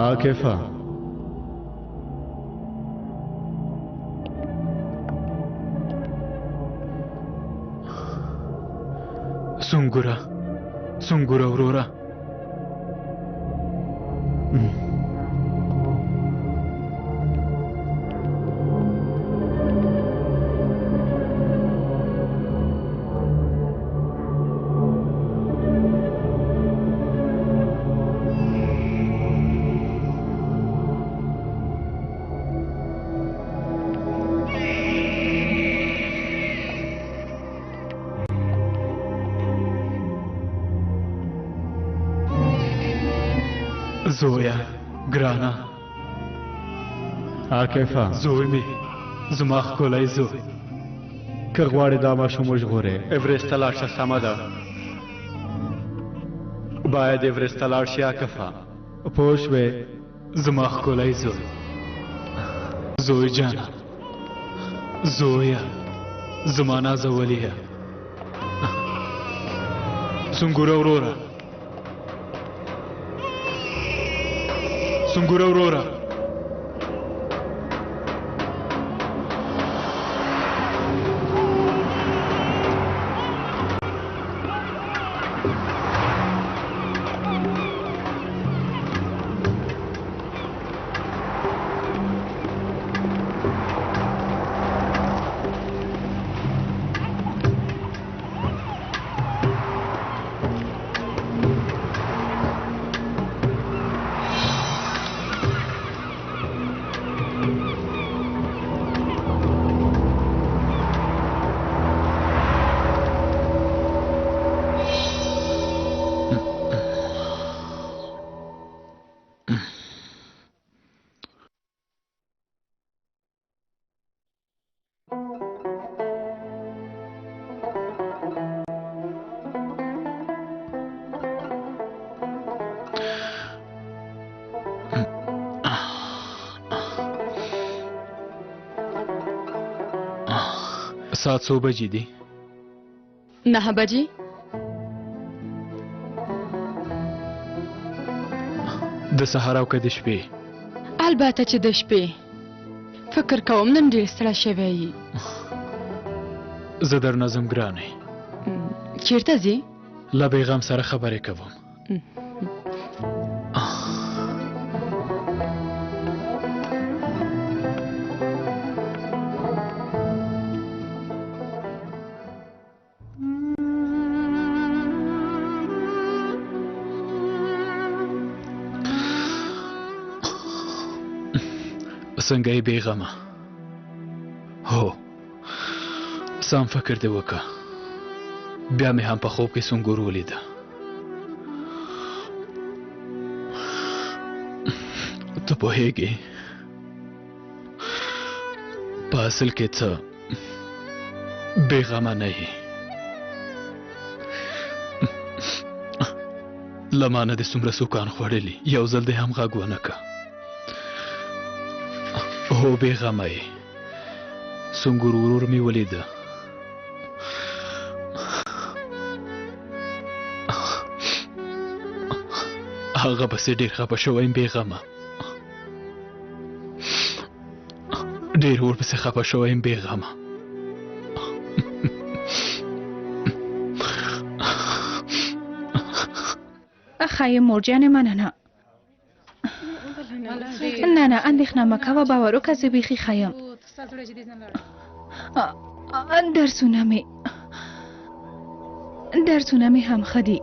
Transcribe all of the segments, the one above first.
عاکفه سنګوره وروره زویا ګرانه عاکفه زوی می زما ښکلی زوی که غواړې دا ماشوم وژغورې ایورسټ ته لاړ شه سمه ده باید ایورسټ ته لاړ شي عاکفه پوه شوې زما ښکلی زوی زوی جانه زویه زما نازولیه سنګوره وروره سنګوره وروره ساعت څو بجې دي 9 بجې د سهار او که د شپې البته چې د شپې فکر کوم نن ډېر ستړی شوی یې زه درنه ځم ګرانې چیرته ځې له بیغم سره خبرې کوم څنګه یې بیغمه هو سم فکر دې وکړه بیا مې هم په خوب کې سنګور ولیده ته پوهېږې په اصل کې څه بیغمه نه یې له ما نه دې څومره سوکان خوړلي یو ځل دې هم غږ ونه کړه هو بیغمه یې سنګور ورور مې ولیده هغه پسې ډېر خفه شوی یم بیغمه ډېر ورپسې خفه شوی یم بیغمه ښایي مورجانې مننه نه اندېښنه مه کوه باور وکړه زه بیخي ښه یم درسونه مې هم ښه دي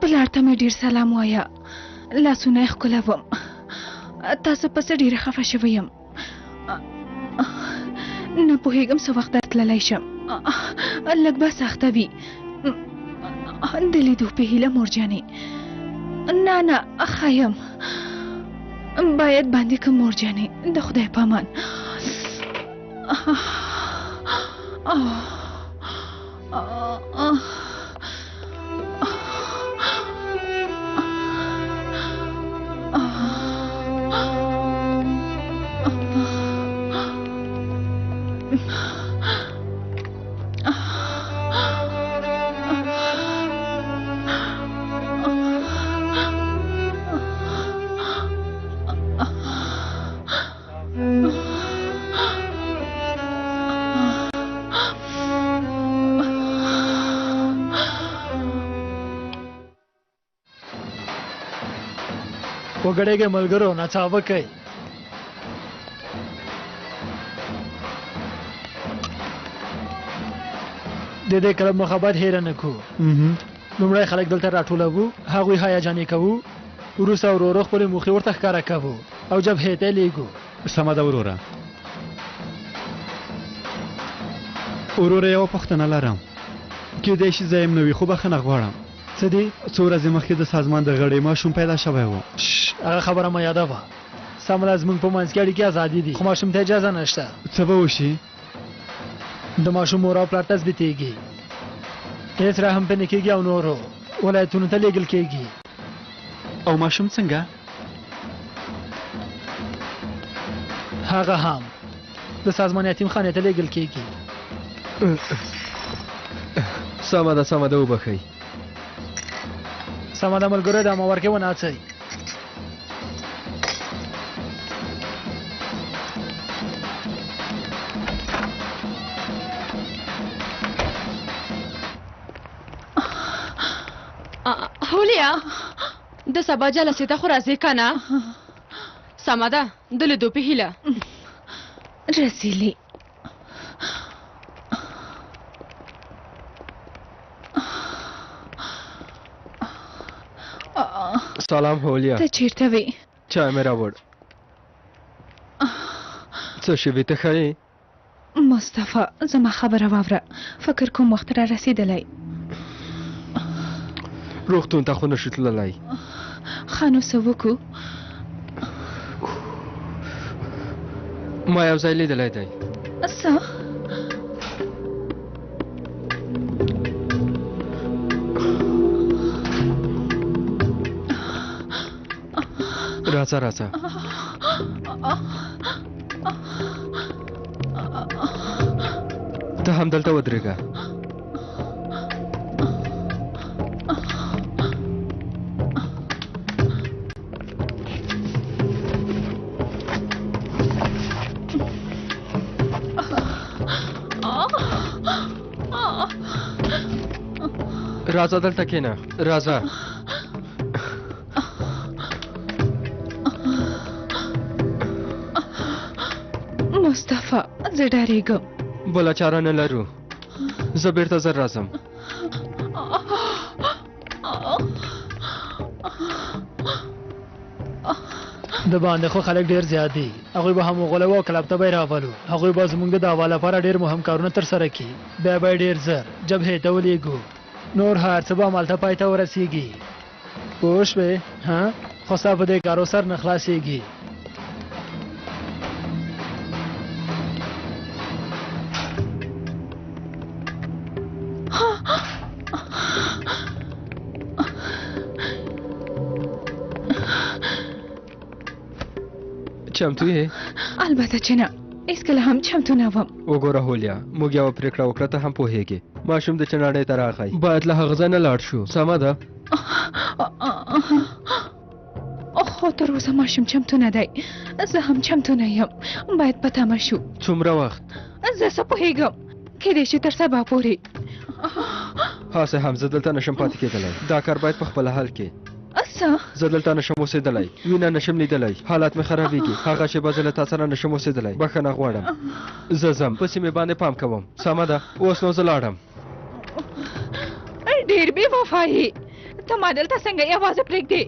پلار ته مې ډېر سلام وایه لاسونه یې ښکلوم تاسو پسې ډېره خفه شوی یم نه پوهېږم څه وخت درتللی شم لږ به سخته وي د لیدو په هیله مورجانې نه ښه یم باید باندې کړم مورجانې د خدای په امان وګړېږئ ملګرو نڅا وکئ. د دې کلب مخابات هیره نه کړو. لومړی خلک دلته راټولوو، هغوی هیجاني کوو، وروسته ورو ورو خپلې موخې ورته ښکاره کوو او جبهې ته یې لیږو. سمه ده وروره. وروره یوه پوښتنه لرم. کېدای شي زه یم نه وي خو بخښنه غواړم. څه دي؟ څو ورځې مخکې د سازمان د غړی ماشوم پیدا شوی و. هغه خبره مې یاده وه. سمه ده زموږ په منځ کې اړیکې ازادي دي خو ماشوم ته اجازه نشته. څه به وشي؟ د ماشوم مور او پلار تثبیتېږي، هېڅ رحم پرې نه کېږي او نورو ولایتونو ته لیږل کېږي. او ماشوم څنګه؟ هغه هم د سازمان یتیم خانې ته لیږل کېږي. سمه ده وبښئ. سمه ده ملګرو دا مورکې وناڅئ. هولیا د سبا جلسې ته خو راځې که نه؟ سمه ده د لیدو په هیله. رسیلی سلام هولیا. ته چیرته وې؟ چای مې راوړ. څه شوي ته ښه یې؟ مصطفی زما خبره واوره، فکر کوم وخت را رسېدلی. روغتون ته خو نشو تللی. ښه نو څه وکړو؟ ما یو ځای لیدلی دی. څه؟ راځه ته هم دلته ودرېږه. راځه دلته کېنه. راځه. مصطفی زه ډارېږم. بله چاره نه لرو. زه بیرته زر راځم. د باندې خو خلک ډېر زیات دي. هغوی به هم وغولوو او کلب ته به یې راولو. هغوی به زموږ د دعوا لپاره ډېر مهم کارونه ترسره کړي. بیا به یې ډېر زر جبهې ته ولېږو. نور هر څه به همالته پای ته ورسېږي. پوه شوې؟ خو ستا په دې کارو سر نه خلاصېږي. چمتو یې؟ البته چې نه، هېڅکله هم چمتو نه وم. وګوره هولیا، موږ یوه پرېکړه وکړه، ته هم پوهېږې. ماشوم د چناړۍ ته راغی، باید له هغه ځای نه لاړ شو. سمه ده؟ خو تر اوسه ماشوم چمتو نه دی. زه هم چمتو نه یم. باید په تمه شو. څومره وخت؟ زه څه پوهېږم، کیدای شي تر سبا پورې. هسې هم زه دلته نشم پاتې کېدلی. دا کار باید په خپله حل کې. زه دلته نشم اوسېدلی، وینه نشم لیدلی، حالات مې خرابېږي. هغه شېبه زه له تا سره نشم اوسېدلی. بښنه غواړم. زه ځم، پسې مې باندې پام کوم. سمه ده، اوس نو زه لاړم. ډېر بې وفا یې. ته ما دلته څنګه یوازې پرېږدې؟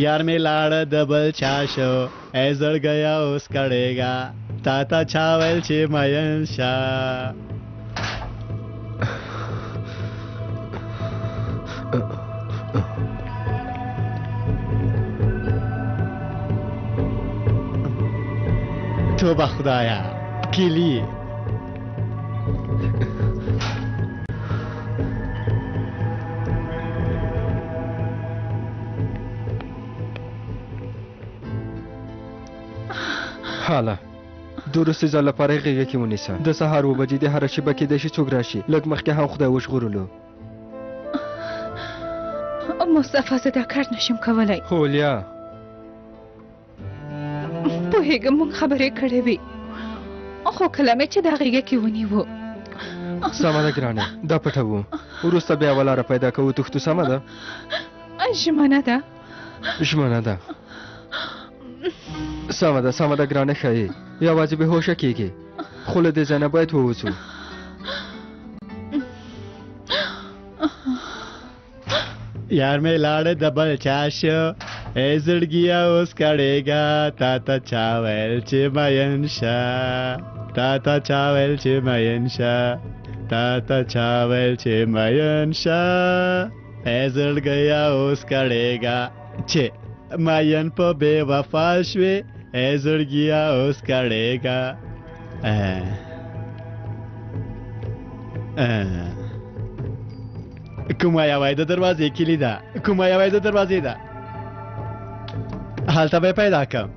یار مې لاړه د بل چا شو، ای زړګیا اوس کړېږه، تا ته چا ویل چې مین شه. توبه خدایا کلی. حاله د وروستي ځل لپاره یې غېږه کې ونیسه. د سهار 7 بجې د هره شېبه کېدای شي څوک راشي. لږ مخکې هم خدای وژغورلو. مصطفی زه دا کار نشم کولی. هولیا پوهېږم موږ خبرې کړې وې، خو کله مې چې دا غېږه کې ونیوو. سمه ده ګرانه، دا پټوو. وروسته بیا ولاره پیدا کوو تښتو سمه ده ژمنه ده ژمنه ده سمه ده ګرانه ښایي یوازې بې هوشه کېږي خو له دې ځای نه باید ووځو یار مې لاړه د بل چا شو ای زړګیا اوس کړېږه تا ته چا ویل چې مین شه تا ته چا ویل چې مین شه تا ته چا ویل چې مین شه ای زړګیا اوس کړېږه چې مین په بې وفا شوې ای زړګیا اوس کړېږه کومه یوه د دروازې کلي ده کومه یوه د دروازې ده هلته به یې پیدا کړم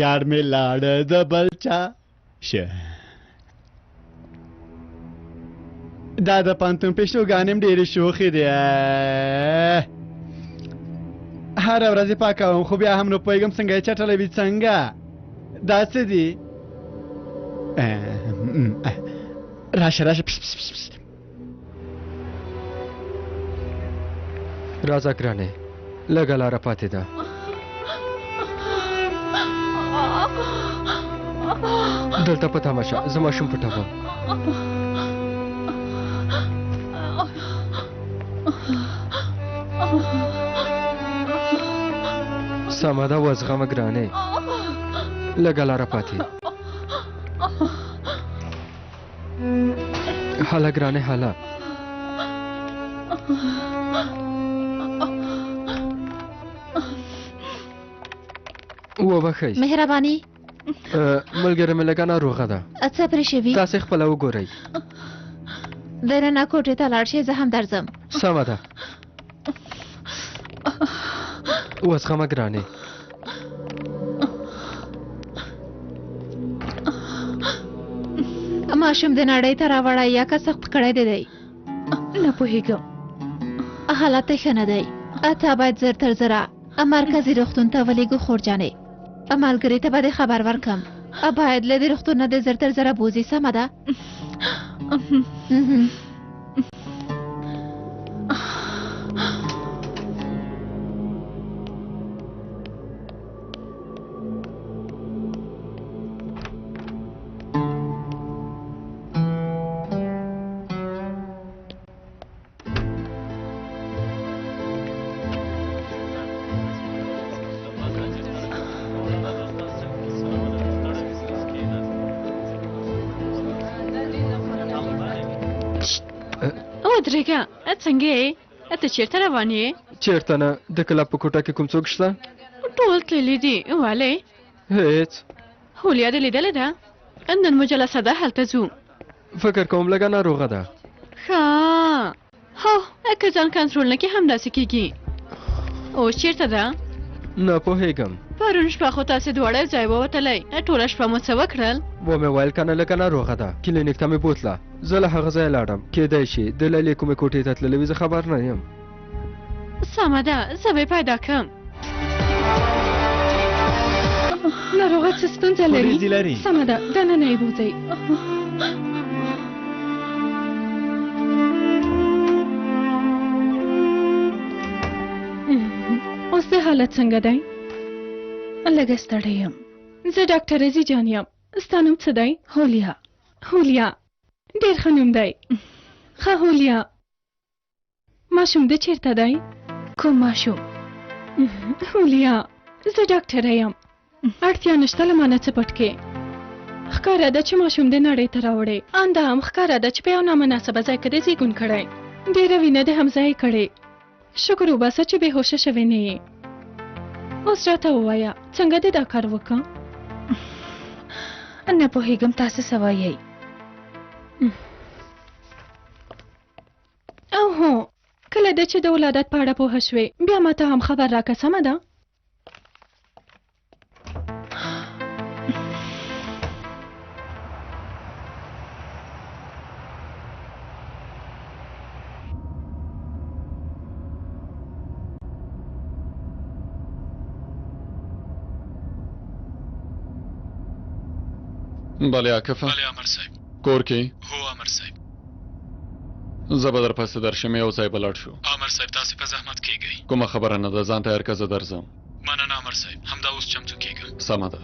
یار مې لاړه د بل چا شه دا د پانتون پیشوګانې هم ډېرې شوخې دي هره ورځ یې پاکوم خو بیا هم نه پوهېږم څنګه یې چټلی وي څنګه دا څه دي راشه راځه ګرانې لږه لاره پاتې ده دلته په تمه شه زه ماشوم پټوم سمه ده وزغمه ګرانې لږه لاره پاتې هله ګرانې هله وبخئ مهرباني ملګری مې لږه ناروغه ده څه پرې شوي تاسې خپله وګورئ دننه کوټې ته لاړ شئ زه هم درځم سمه ده وزغمه ګرانې ماشوم د نړۍ ته راوړی یا که سخت کړی دی نه پوهېږم حالت یې ښه نه دی ته باید زر تر زره مرکزي روغتون ته ولېږو خور جانې ملګري ته به دې خبر ورکړم باید له دې روغتون نه د زر تر زره بوځي سمه ده ودرېږه څنګه یې ته چېرته روان یې چېرته نه د کلب په کوټه کې کوم څوک شته ټول تللي دي ولې هېڅ هولیا دې لیدلې ده نن مو جلسه ده هلته ځو فکر کوم لږه ناروغه ده ښه هو که ځان کنټرول نه کړي همداسې کېږي اوس چېرته ده نه پوهېږم پرون شپه خو تاسې دواړه یو ځای ووتلی ټوله شپه مو څه وکړل ومې ویل که نه لږه ناروغه ده کلینیک ته مې بوتله زه له هغه ځایه لاړم کېدی شي د لیلې کومې کوټې ته تللی وي زه خبر نه یم سمه ده زه به یې پیدا کړم ناروغه څه ستونزه وریځې لري. لري سمه ده دننه یې بوځئ اوس د حالت څنګه دی لږه ستړی یم زه ډاکټر رضي جان یم ستا نوم څه دی هولیا ډېر ښه نوم دی ښه هولیا ماشوم دې چېرته دی کوم ماشوم هولیا زه ډاکټره یم اړتیا نشته له مانه څه پټ کې ښکاره ده چې ماشوم دې نړۍ ته راوړی انده هم ښکاره ده چې په یو نامناسبه ځای کې دې زیږون کړی ډېره وینه دې هم ضایع کړې شکر وباسه چې بېهوشه شوې نه یې اوس راته ووایه څنګه دې دا کار وکړه نه پوهېږم تاسو څه وایئ او هو کله ده چې د ولادت په اړه پوهه شوې بیا ماته هم خبر راکړه سمه ده بله عاکفه بله امر صاحب کور کې هو امر صاحب زه به درپسې درشم یو ځای به لاړ شو امر صاحب تاسې په زحمت کیږئ کومه خبره نه ده ځان تیار که زه درځم مننه امر صاحب همدا اوس چمتو کیږم سمه ده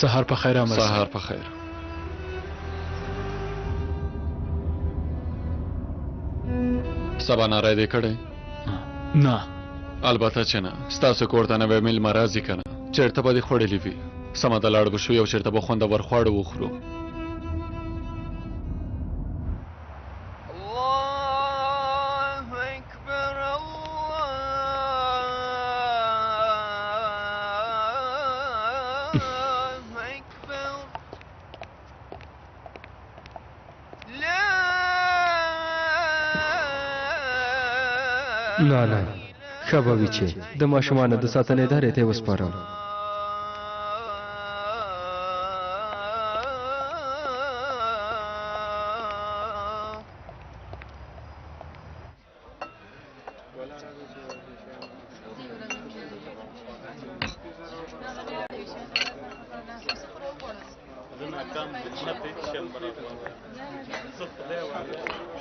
سهار په خیر امر سهار صاحب په خیر سبا ناری دې کړی نه البته چې نه ستاسو کور ته نوی میلمه راځي که نه چېرته به دې خوړلي وي سمه ده لاړ به شو یو چېرته به خوندور خواړه وخورو نه نه ښه به وي چې د ماشومانو د ساتنې ادارې ته یې وسپارم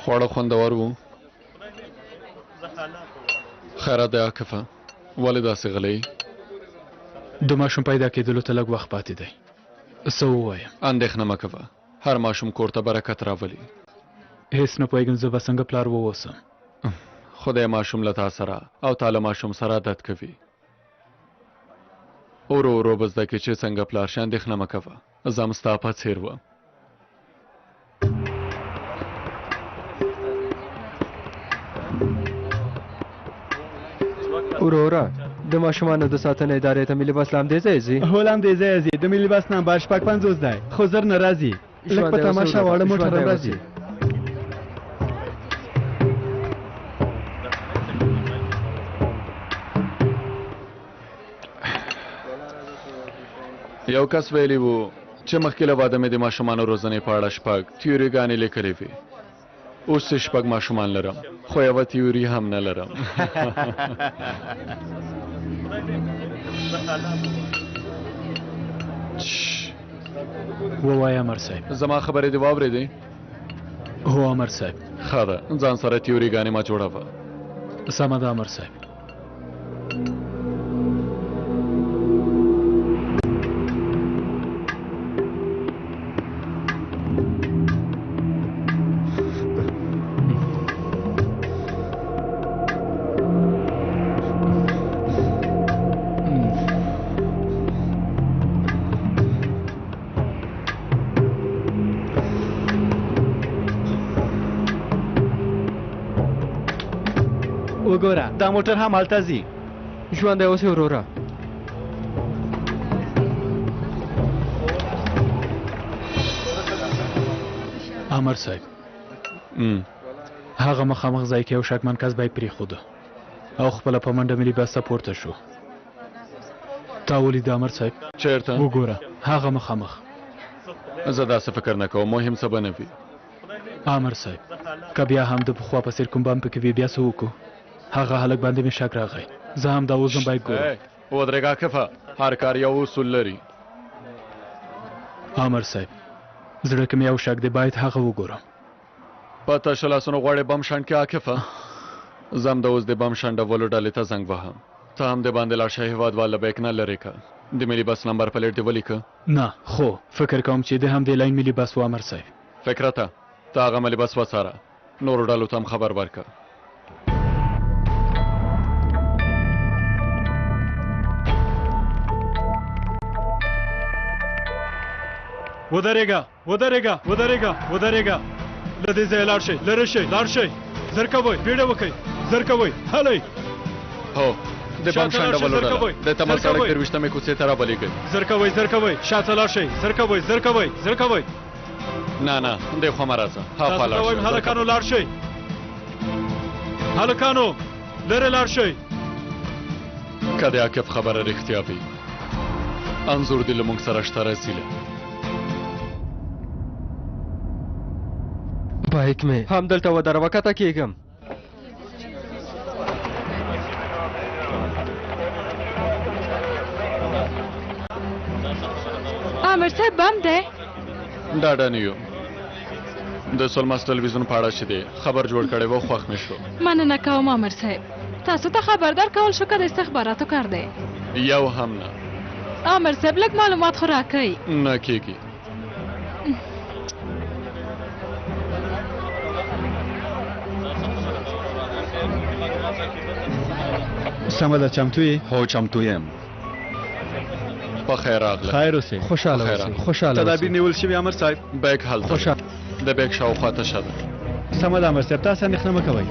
خواړه خوندور وو خیرات دی عاکفه ولې داسې غلی د ماشوم پیدا کېدلو ته لږ وخت پاتې دی څه ووایم اندېښنه مه کوه هر ماشوم کور ته برکت راولي هیڅ نه پوهېږم زه به څنګه پلار ووسم خدای ماشوم له تا سره او تا له ماشوم سره عادت کوي ورو ورو به زده کړې چې څنګه پلار شي اندېښنه مه کوه زه هم ستا په څېر وم وروره د ماشومانو د ساتنې ادارې ته مې لباس لامدې ځای ځي هو لامدې ځای ځي د ملي بس نمبر شپږ 50 دی خو زر نه راځي لږ په تماشه واړه موټر هم راځي یو کس ویلی وو چې مخکې له واده مې د ماشومانو روزنې په اړه شپږ تیوريګانې لیکلې وې اوس شپږ ماشومان لرم خو یوه تیوري هم نه لرم ووایه امر صاحب زما خبرې دې واورېدې هو امر صاحب ښه ده ځان سره تیوريګانې مه جوړوه سمه ده امر صاحب وګوره دا موټر هم هلته ځي ژوندی اوسې وروره امر صاحب هغه مخامخ ځای کې یو شکمن کس بایک پرېښوده او خپله په منډه ملي بس ته پورته شو تا ولید امر صاحب چېرته وګوره هغه مخامخ زه داسې فکر نه کوم مهم څه به نه وي امر صاحب که بیا هم د پخوا په څېر کوم بم پکې وي بیا څه وکړو هغه هلک باندې مې شک راغی زه هم دا اوس هم باید ګورم ودرېږه عاکفه هر کار یو اصول لري امر صاحب زړه کې مې یو شک دی باید هغه وګورم په تشه لاسونو غواړې بم شنډ کې عاکفه زه هم د اوس د بم شنډولو ډلې ته زنګ وهم ته هم د باندې لاړ شه هېوادواله بیک نه لرې که د ملي بس نمبر پلیټ دې ولیکه نه خو فکر کوم چې د هم د لاین ملي بس و امر صاحب فکرته ته هغه ملي بس وڅاره نورو ډلو ته هم خبر ورکړه ودرېږه ودرېږه ودرېږه ودرېږه له دې ځایه لاړ شئ لرې شئ لاړ شئ زر کوئ بیړه وکئ زر کوئ هلئ هو د بم شنډولو ډله د تمل سړک 23مې کوڅې ته رابلېږئ زر کوئ شاته لاړ شئ زر کوئ نه نه دې خوا مه راځه هاخوا لاړ شئ هلکانو لاړ شئ هلکانو لرې لاړ شئ که د عاکف خبره رښتیا وي انځور دې له موږ سره شته رسیله. بایک مې همدلته ودروه، کته کېږم. عامر صاحب بم دی؟ ډاډه نه یو. د سولماس ټلویزیون په اړه چې دی خبر جوړ کړی و، خوښ مې شو. مننه کوم عامر صاحب. تاسو ته خبردار کول شو که د استخباراتو کار دی؟ یو هم نه. عامر صاحب لږ معلومات خو راکئ. نه کېږي. سمه ده، چمتو یې؟ هو چمتو یم. په خیر راغله. خیر اوسې. خوشحاله اوسئ. خوشحاله اوسئ. تدابیر نیول شوي عامر صاحب؟ بیک هلته خوشحاله. د بیک شاوخوا تشه ده. سمه ده عامر صاحب، تاسو اندېښنه مه کوئ.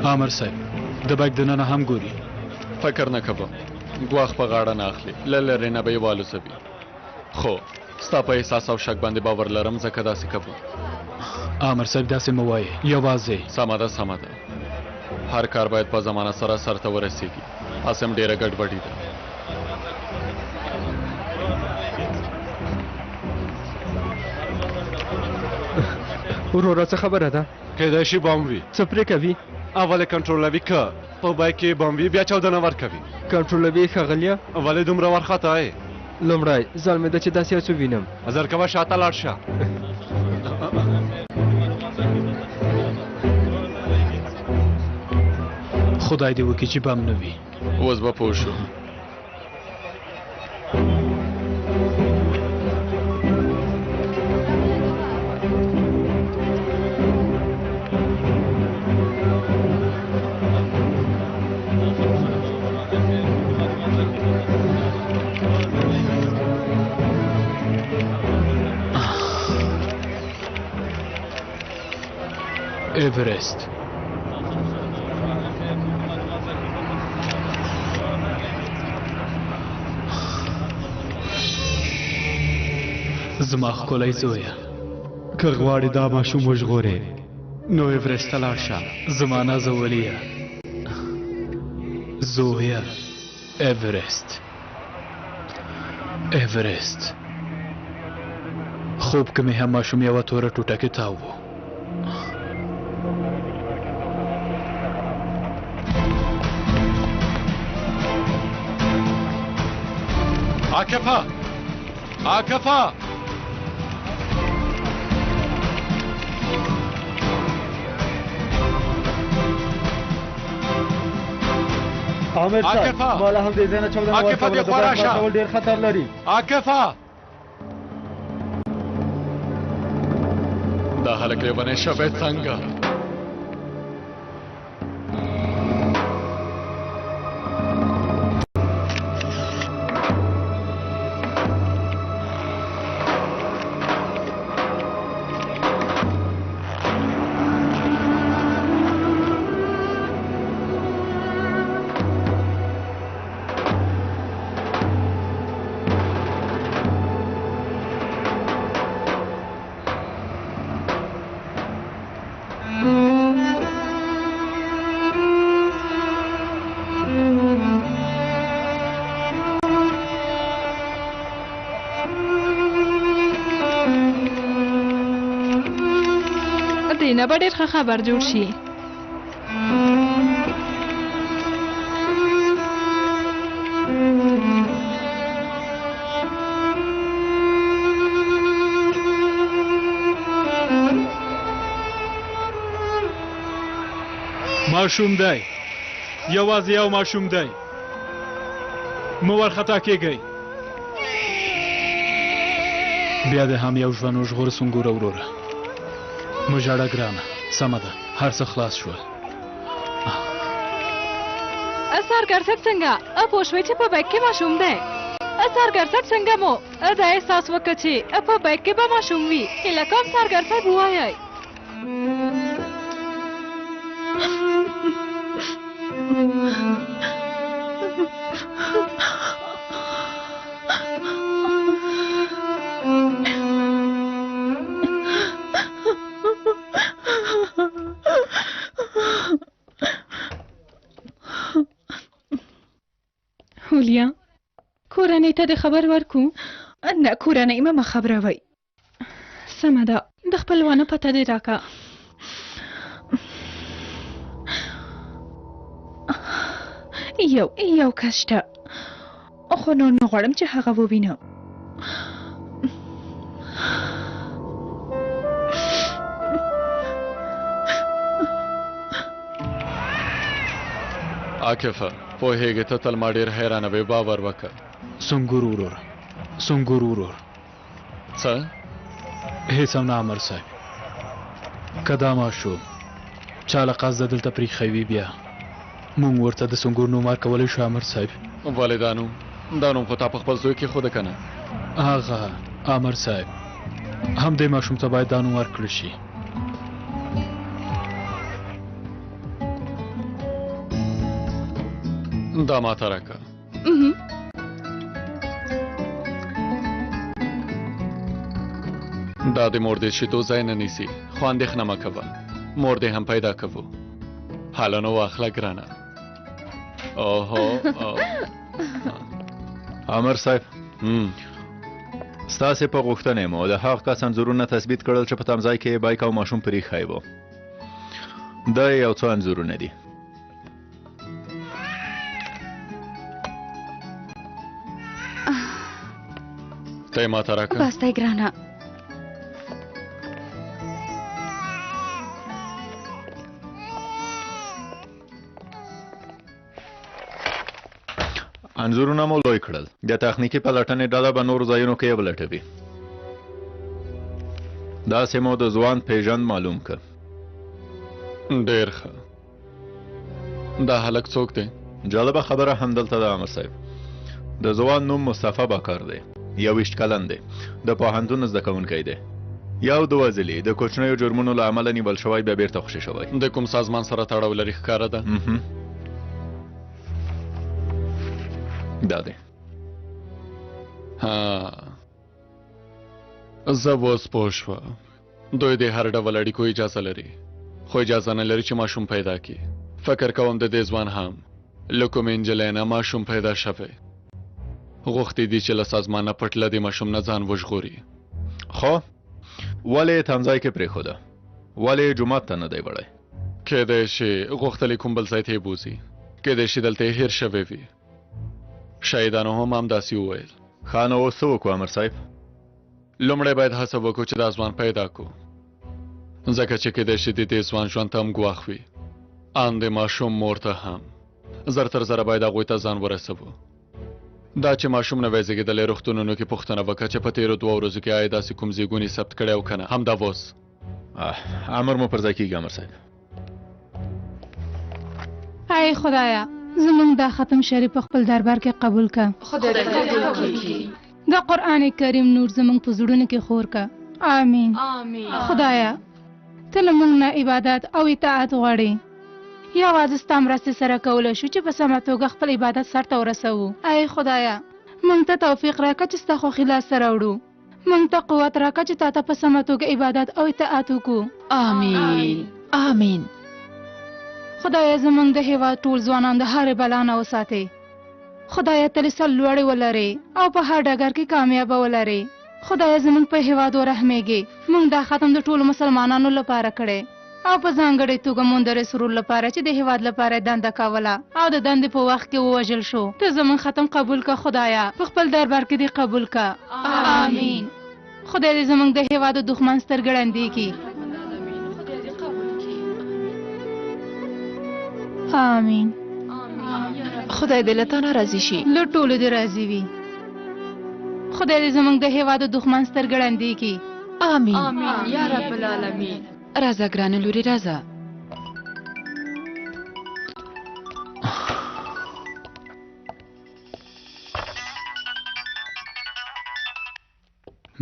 عامر صاحب د بیک دننه هم ګوري. فکر نه کوم ګواښ په غاړه نه اخلي، له لرې نه به یې والوځوي. خو ستا په احساس او شک باندې باور لرم، ځکه داسې کوم. عامر صاحب داسې مه وایې، یوازې. سمه ده سمه ده، هر کار باید په زمانه سره سرته ورسیږي. اسم ډېره ګډوډي ده. وروره څه خبره ده؟ کیدای شي بم وي. څه پرې کوي؟ اول کنټرولوي که په بایک کې بم وي، بیا چاودنه ورکوي. کنټرولوي ښاغلیه؟ ولې دومره وارخطا یې؟ لومړی ځان مې ده چې داسې یو څه وینم. زر کوه شاته لاړ شه. خدای دې وکړي چې بم نه وي. اوس به پوه شو. ایورست. زما ښکلی زویه، که غواړې دا ماشوم وژغورې نو ایورست ته لاړ شه. زما نازولیه زویه. ایورست ایورست. خوب که مې هم ماشوم یوه توره ټوټه کې تاو و. عاکفه عاکفه. عامر صاحب عاکفه. مالا هم دې ځای نه چاودنه عاکفه دې خوا راشه. ورکول ډېر خطر لري. عاکفه. دا هلک لیونی شوی څنګه؟ دینه به ډېر ښه خبر جوړ شي. ماشوم دی، یوازې یو ماشوم دی، مه ورخطا کېږئ. بیا دې هم یو ژوند وژغوره سنګوره وروره. مه ژاړه ګرانه، سمه ده، هر څه خلاص شول. څارګر صاحب څنګه پوه شوې چې په بیک کې ماشوم دی؟ څارګر صاحب څنګه مو دا احساس وکړه چې په بیک کې به ماشوم وي؟ هیله کوم څارګر صاحب ووایئ. ته د خبر ورکو؟ نه کورنۍ مه خبروئ. سمه ده، د خپلوانو پته دې راکړه. یو کس شته، خو نور نه غواړم چې هغه ووینم. عاکفه پوهېږې ته تل ما ډېر حیرانوې، باور وکړه. سنګور ورور سنګور ورور څه؟ هیڅ هم نه امر صاحب. که دا ماشوم چا له قصده دلته پرېښوي بیا مونږ ورته د سنګور نوم ورکولی شو امر صاحب. ولې دا نوم خو تا په خپل زوی کېښوده که نه؟ هغه امر صاحب همدې ماشوم ته باید دا نوم ورکړل شي. دا ماته راکړه. دا د مور د شیدو ځای نه نیسي، خو اندېښنه مه کوه، مور دې هم پیدا کوو. حالا نو واخله ګرانه. اوهو امر صاحب ستاسې په غوښتنې مو د هغه کس انځورونه تثبیت کړل چې په تمځای کې بایک او ماشوم پرېښی و. دا یو څو انځورونه دي. ته یې ماته راکړه. بس دی ګرانه. انځورونه مو لوی کړل. د تخنیکي پلټنې ډله به نورو ځایونو کې ولټوي. داسې مو د ځوان پیژند معلوم کړ. ډېر ښه. دا هلک څوک دی؟ جالبه خبره همدلته ده امر صاحب. د ځوان نوم مصطفی باکر دی. 21 کلن دی. د پوهنتون زده کوونکی دی. یو دوه ځلې د کوچنیو جرمونو له امله نیول شوی، بیا بیرته خوشي شوی. د کوم سازمان سره تړاو لري ښکاره ده؟ دا دی. زه اوس پوه شوه. دوی د هر ډول اړیکو اجازه لري، خو اجازه نه لري چې ماشوم پیدا کړي. فکر کوم د دې ځوان هم له کومې نجلۍ نه ماشوم پیدا شوی. غوښتي دي چې له سازمان نه پټ له دې ماشوم نه ځان وژغوري. خو ولې تمځای کې پرېښوده؟ ولې جومات ته نه دی وړی؟ کیدای شي غوښتل کوم بل ځای ته یې بوځي. کیدای شي دلته یې هېر شوی وي. شهیدانو هم همداسې وویل. ښه نو اوس څه وکړو امر صاحب؟ لومړی باید هڅه وکړو چې دا ځوان پیدا کړو، ځکه چې کیدای شي د دې ځوان ژوند ته هم ګواښ وي، ان د ماشوم مور ته هم. زر تر زره باید هغوی ته ځان ورسوو. دا چې ماشوم نوی زېږېدلی روغتونونو کې پوښتنه وکړه چې په تېرو 2 ورځو کې آیا داسې کوم زېږون یې ثبت کړی او که نه. همدا اوس امر مو پر ځای کېږي امر صاحب. ای خدایا زمونږ دا ختم شریف په خپل دربار کې قبول کا. خدای دې قبول کړي. دا قرآن کریم نور زمونږ په زړونو کې خور کا. آمین. خدایا ته له موږ نه عبادت او اطاعت غواړې. یوازې ستا مرستې سره کولی شو چې په سمه توګه خپل عبادت سرته ورسوو. ای خدایا موږ ته توفیق راکړه چې ستا خوښي لاسته راوړو. موږ ته قوت راکړه چې تا ته په سمه توګه عبادت او اطاعت وکړو. آمین آمین. خدایا زمونږ د هېواد ټول ځوانان د هرې بلا نه وساتې. خدایا تل سرلوړې ولرې او په هر ډګر کې کامیابه ولرې. خدایا زمونږ په هېواد ورحمېږې. موږ دا ختم د ټولو مسلمانانو لپاره کړی او په ځانګړې توګه مونږ د رسول لپاره چې د هېواد لپاره دنده کوله او د دندې په وخت کې ووژل شو. ته زمونږ ختم قبول که خدایا، په خپل دربار کې دې قبول که. آمین. خدای دې زمونږ د هېواد د دښمن سترګې ړندې کړي. آمین. خدای دې له تا نه راضي شي. له ټولو دې راضي وي. خدای دې زمونږ د هېواد د دښمن سترګې ړندې کړي. آمین. آمین یا رب العالمین. راځه ګرانه لورې راځه.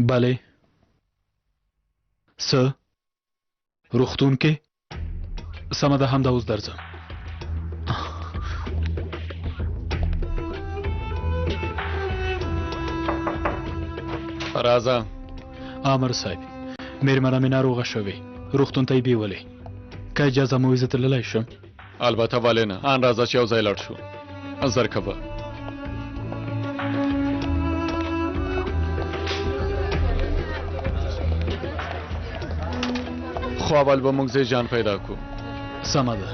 بله څه روغتون کې؟ سمه ده همدا اوس درځم. راځه. امر صاحب مېرمنه مې ناروغه شوې، روغتون ته یې بیولې. که اجازه مو زه تللی شم؟ البته ولې نه. ان راځه چې یو ځای لاړ شو. زر کوه. خو اول به موږ زیجان پیدا کو. سمه ده.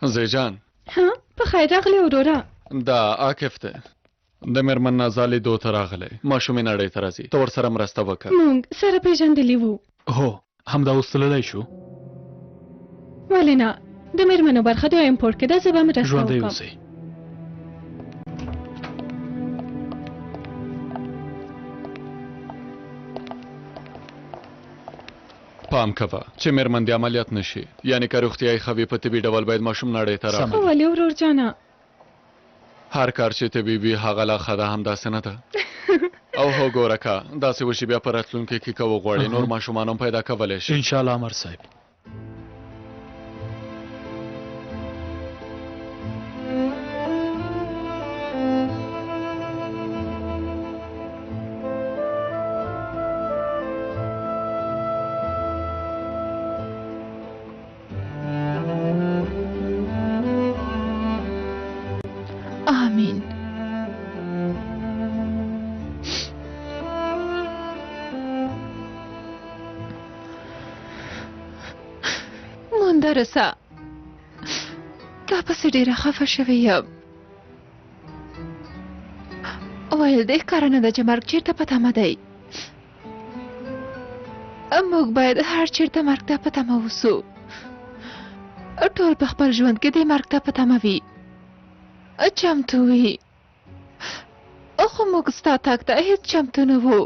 زیجان ها په خیر راغلی ورورا. دا عاکف دی، د مېرمن نازالې دو ته راغلی، ماشومې نړۍ ته راځي، ته ورسره مرسته وکړه. موږ سره پیژندلی وو. هو همدا اوس تللی شو. ولې نه، د مېرمنو برخه د امپورټ کې ده، زه به مرسته ژوندی وکړم. اوسئ. پام کوه چې مېرمن دې عملیات نشي، یعنی که روغتیایي خوي په طبي ډول باید ماشوم نړۍ ته راغلی. خو ولې ورور جانه؟ هر کار چې طبي وي هغه لا ښه ده، همداسې نه ده. او هو ګوره که داسې وشي بیا په راتلونکي کې که وغواړې نور ماشومان هم پیدا کولی شي. انشاءالله امر صاحب. آمین. مندرسه دا پسې ډېره خفه شوې یم. ویل دې ښکاره نه ده چې مرګ چېرته په تمه دی. موږ باید هر چېرته مرګ ته په تمه اوسو. ټول په خپل ژوند کې دې مرګ ته په تمه وي، چمتو وي. خو موږ ستا تګ ته هېڅ چمتو نه وو.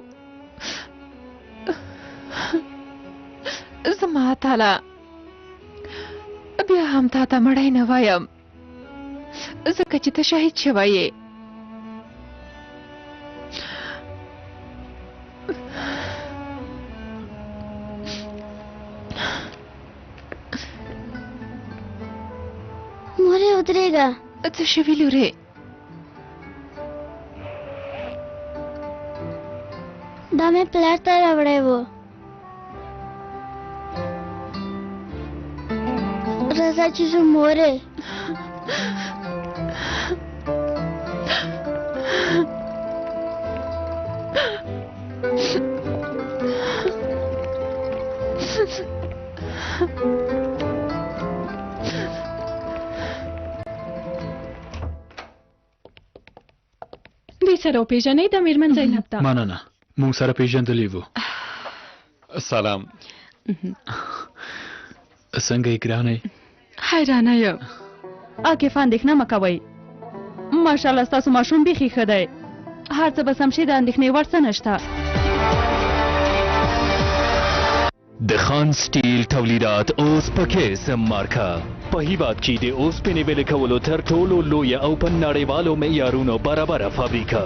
زما تعالی بیا هم تا ته مړی نه وایم، ځکه چې ته شهید شوی یې. مورې ودرېږه. څه شوي لورې؟ دا مې پلار ته راوړی و. راځه چې زه مورې. دې سره وپېژنئ، د مېرمن زینب ده. مننه، موږ سره پیژندلی وو. سلام. څنګه یې ګرانې؟ حیرانه یم. عاکف اندېښنه مه کوئ، ماشاءالله ستاسو ماشوم بیخي ښه دی، هر څه به سم شي، د اندېښنې وړ څه نشته. د خان سټیل تولیدات اوس په کیسم مارکه په هیواد کې د اوسپنې ویلې کولو تر ټولو لویه او په نړیوالو معیارونو برابره فابریکه.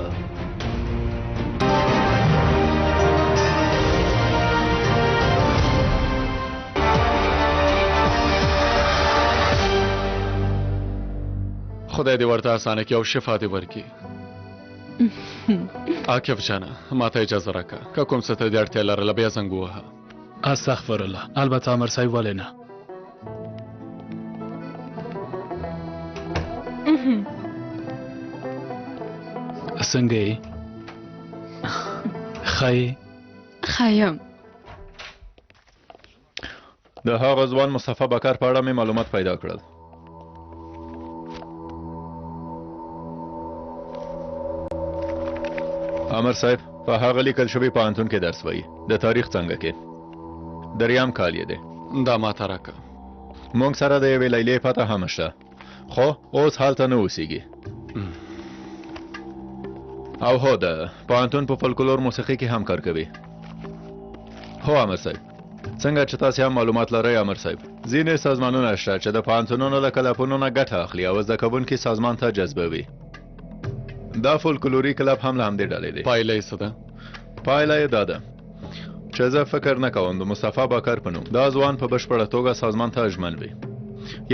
خدای دې ورته اسانه کړي او شفا دې ورکړي. عاکف جانه ما ته اجازه راکړه، که کوم څه ته دې اړتیا لرله بیا زنګ ووهه. استغفر الله. البته امر صاحب ولې نه. څنګه یې؟ ښه یې؟ ښه یم. د هغه ځوان مصطفی بکر په اړه مې معلومات پیدا کړل. امر صاحب په هغه لیکل شوي پوهنتون کې درس وایي. د تاریخ څنګه کې 3 کال یې دی. دا ماته راکړه. موږ سره د یوې لیلې پته هم شته، خو اوس هلته نه اوسېږي. او هو د پوهنتون په فولکلور موسیقي کې هم کار کوي. هو امر صاحب، څنګه چې تاسو هم معلومات لرئ امر صاحب، ځینې سازمانونه شته چې د پوهنتونونو له کلبونو نه ګټه اخلي او زده کوونکي سازمان ته جذبوي. دا فولکلوري کلب هم له همدې ډلې دی. پایله یې څه ده؟ پایله یې دا ده چې زه فکر نه کوم د مصطفی بکر په نوم دا ځوان په بشپړه توګه سازمان ته ژمن وي.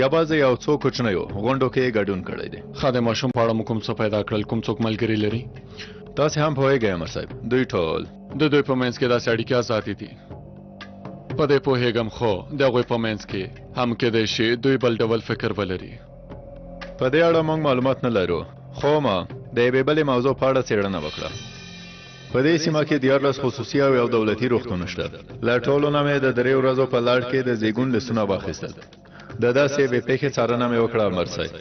یوازې یو څو کوچنیو غونډو کې ګډون کړی دی. ښه د ماشوم په اړه مو کوم څه پیدا کړل؟ کوم څوک ملګري لري؟ تاسې هم پوهېږئ امر صاحب، دوی ټول د دوی په منځ کې داسې اړیکې آزادې دي. په دې پوهېږم، خو د هغوی په منځ کې هم کېدای شي دوی بل ډول فکر ولري. په دې اړه موږ معلومات نه لرو، خو ما د یوې بلې موضوع په اړه څېړنه وکړه. په دې سیمه کې 14 خصوصي او یو دولتي روغتون شته. له ټولو نه مې د 3 ورځو په لړ کې د زیږون لیستونه واخیستل. د داسې یوې پیښې څارنه مې وکړه عمر صاحب.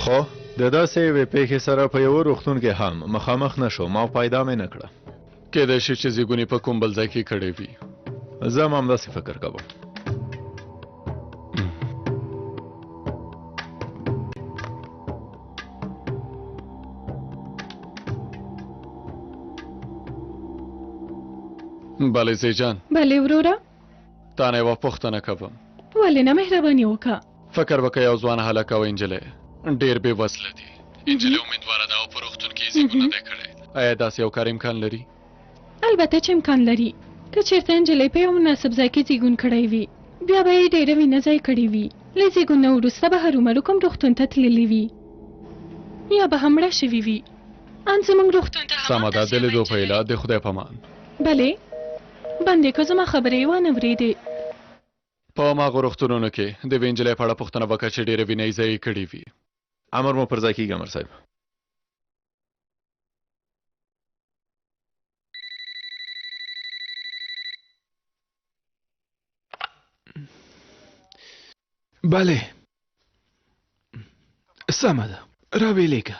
خو د داسې یوې پیښې سره په یو روغتون کې هم مخامخ نه شوم او پیدا مې نه کړه. کېدای شي چې زیږون یې په کوم بل ځای کې کړی وي. زه هم همداسې فکر کوم. بله زیجان. بله وروره. تا نه یوه پوښتنه کوم. ولې نه مهرباني وکړه. فکر وکړه یو ځوان هلک او نجلۍ ډېر بې وسله دي. نجلۍ امیدواره ده او په روغتون کې یې زیږون نه دی کړی. آیا داسې یو کار امکان لري؟ البته چې امکان لري. که چېرته نجلۍ په یو مناسب ځای کې زیږون کړی وي بیا به یې ډېره وینه ضایع کړې وي. له زیږون نه وروسته به هرومرو کوم روغتون ته تللې وي یا به هم مړه شوې وي. ان زموږ روغتون ته سمه ده. د لیدو په هیله د خدای په امان. بلې بندې که زما خبرې یې وانه ورېدې. په هماغو روغتونونو کې د یوې نجلۍ په اړه پوښتنه وکړه چې ډېرې وینه یې ضایع کړې وي. امر مو پر ځای کېږي امر صاحب. بله سمه ده راویلېږه.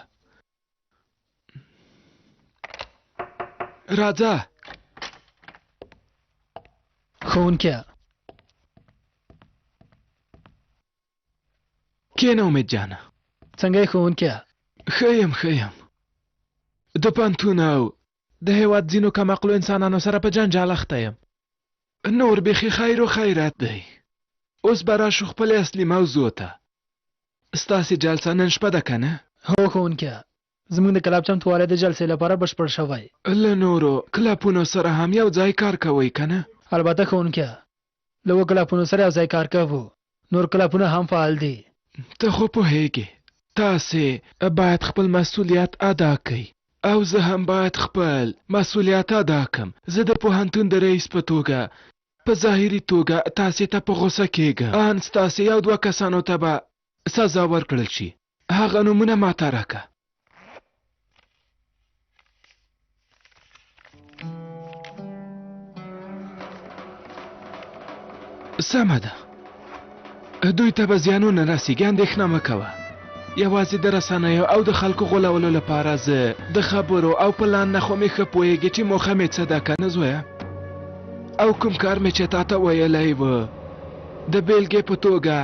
راځه. ښوونکیه کېنه امید جانه. څنګه یې ښوونکیه؟ ښه یم ښه یم. د پوهنتون او د هېواد ځینو کمعقلو انسانانو سره په جنجال اخته یم. نور بیخي خیر و خیرات دی. اوس به راشو خپلې اصلي موضوع ته. ستاسې جلسه نن شپه ده که نه؟ هو ښوونکیه زموږ د کلاب چمتووالی د جلسې لپاره بشپړ شوی. له نورو کلابونو سره هم یو ځای کار کوئ که نه؟ البته ښوونکیه له اووه کلابونو سره یو ځای کار کوو. نور کلابونه هم فعال دي. ته خو پوهیږې تاسې باید خپل مسئولیت ادا کړئ او زه هم باید خپل مسئولیت ادا کړم. زه د پوهنتون د رئیس په توګه په ظاهري توګه تاسې ته په غوسه کېږم. ان ستاسې یو دوه کسانو ته به سزا ورکړل شي. هغه نومونه ماته راکړه. سمه ده. دوی ته به زیانونه رسیږي اندېښنه مه کوه. یوازې د رسنیو او د خلکو غولولو لپاره زه د خبرو او پلان نه خو مې ښه پوهېږې چې موخه مې څه ده که نه زویه؟ او کوم کار مې چې تا ته ویلی و د بیلګې په توګه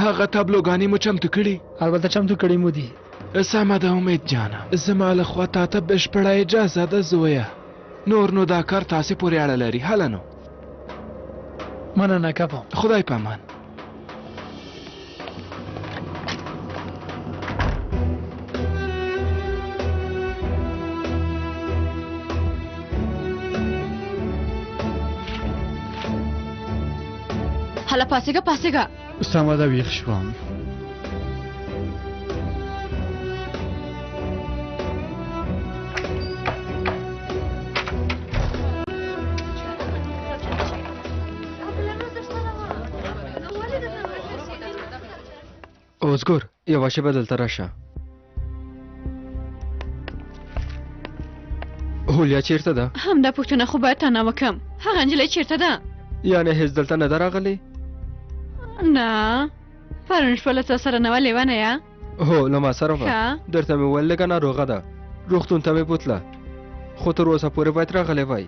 هغه تابلوګانې مو چمتو کړي؟ البته چمتو کړي مو دي. سمه ده امید جانه. زما له خوا تا ته بشپړه اجازه ده زویه. نور نو دا کار تاسې پورې اړه لري. هله نو مننه کوم. خدای په امان. هله پاسېږه پاسېږه. سمه ده ویښ شوم. اوزګور یوه شېبه دلته راشه. هولیا چیرته ده؟ همدا پوښتنه خو باید تا نه وکړم. هغه نجلۍ چیرته ده؟ یعنې هېڅ دلته نه ده راغلی؟ نه پرون شپه له تا سره نه وه لیونه یه؟ هو له ما سره وه. ښه درته مې وویل لږه ناروغه ده. روغتون ته مې بوتله خو تر اوسه پورې باید راغلی وای.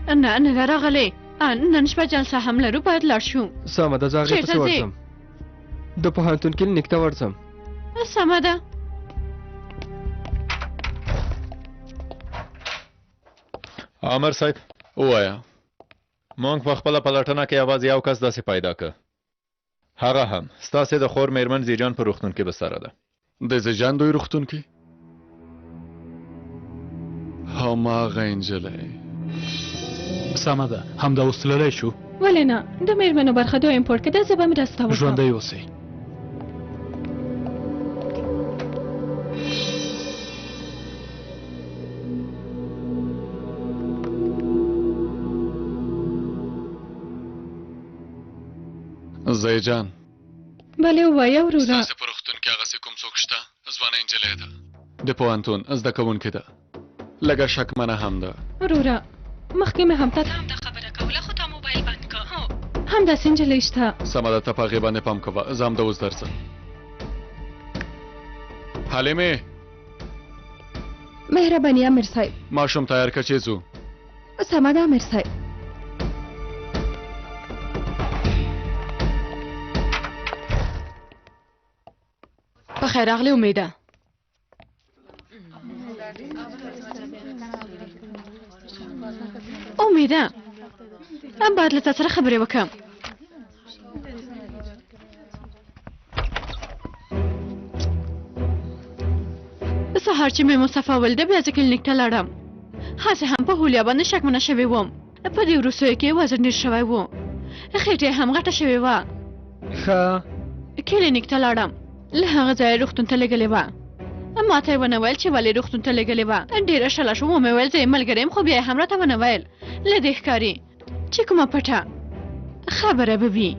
نه نه ده راغلی. نن شپه جلسه هم لرو باید لاړ شو. سمه ده زه هغې پسې ورځم. د پوهنتون کلینیک ته ورځم. سمه ده. عامر صاحب ووایه. مونږ په خپله پلټنه کې یوازې یو کس داسې پیدا که. هغه هم ستاسې د خور میرمن زیجان په روغتون کې بستره ده. د زیجان دوی روغتون کې؟ هماغه نجلۍ. سمه ده همدا اوس تللی شو. ولې نه د میرمنو برخه دویم پورت کې ده. زه به مرسته وکړم. ژوندی اوسئ. زیجان. بله ووایه وروره. ستاسې په روغتون کې نجلۍ ده د پوهنتون زده کوونکې ده لږه شکمنه هم ده وروره مخکې مې هم تا ته همدا خبره کوله خو تا موبایل بند که هو همداسې نجلۍ شته سمه ده ته په هغې باندې پام کوه زه همدا اوس درځم حلیمې مهرباني امیر صاحب ماشوم تیار که چې ځو سمه ده امیر صاحب په خیر راغلې امیده امیده ام باید له تا سره خبرې وکړم سهار چې مې مصطفی ولده بیا زه کلینیک ته لاړم هسې هم په هولیا باندې شکمنه شوې وم په دې وروستیو کې وزن ډېر شوی و خېټه یې هم غټه شوې وه ښه کلینیک ته لاړم له هغه ځایه روغتون ته لېږلې وه ما ته یې ونه ویل چې ولې روغتون ته لېږلې وه ډېره شله شوم ومې ویل زه یې ملګری یم خو بیا یې هم راته ونه ویل له دې ښکاري چې کومه پټه خبره به وي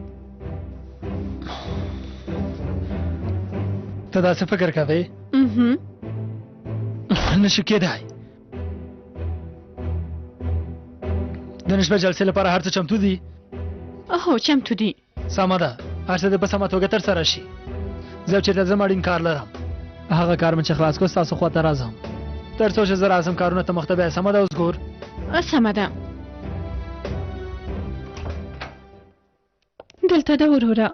ته داسې فکر کوې نشي کېدای د نن شپه جلسې لپاره هر څه چمتو دي هو چمتو دي سمه ده هر څه دې په سمه توګه ترسره شي زه چېرته ځم اړین کار لرم هغه کار مې چې خلاص کړ ستاسو خواته راځم تر څو چې زه راځم کارونه ته مخته بیا سمه ده اوس ګور سمه ده دلته ده وروره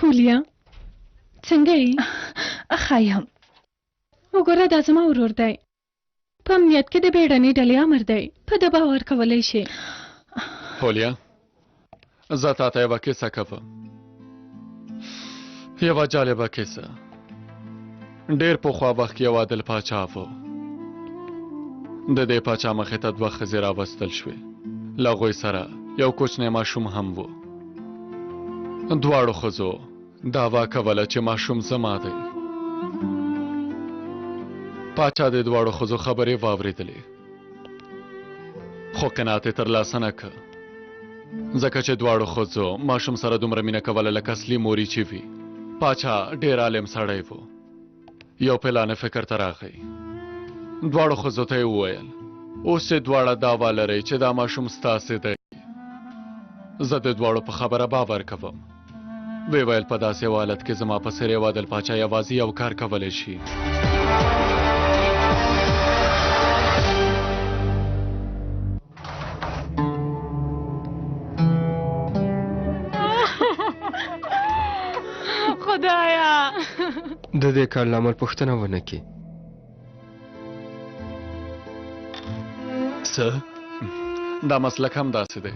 هولیا څنګه یې ښه یم وګوره دا زما ورور دی په امنیت کې د بیړنۍ ډلې امر دی په ده باور کولی شي هولیا زه تا ته یوه کیسه کوم یوه جالبه کیسه ډېر پخوا وخت کې یو عادل پاچا و د دې پاچا مخې ته دوه ښځې راوستل شوې له هغوی سره یو کوچنی ماشوم هم و دواړو ښځو دعوا کوله چې ماشوم زما دی پاچا د دواړو ښځو خبرې واورېدلې خو قناعت یې ترلاسه نه کړ ځکه چې دواړو ښځو ماشوم سره دومره مینه کوله لکه اصلي موري چې وي پاچا ډېر عالم سړی و یو پلانه فکر ته راغی دواړو ښځو ته یې وویل اوس چې دواړه دعوا لرئ چې دا ماشوم ستاسې دی زه د دواړو په خبره باور کوم ویې ویل په داسې یو حالت کې زما په څېر یو عادل پاچا یوازې یو کار کولی شي خدایا د دې کار لامل پوښتنه ونه کړي څه دا مسلک هم داسې دی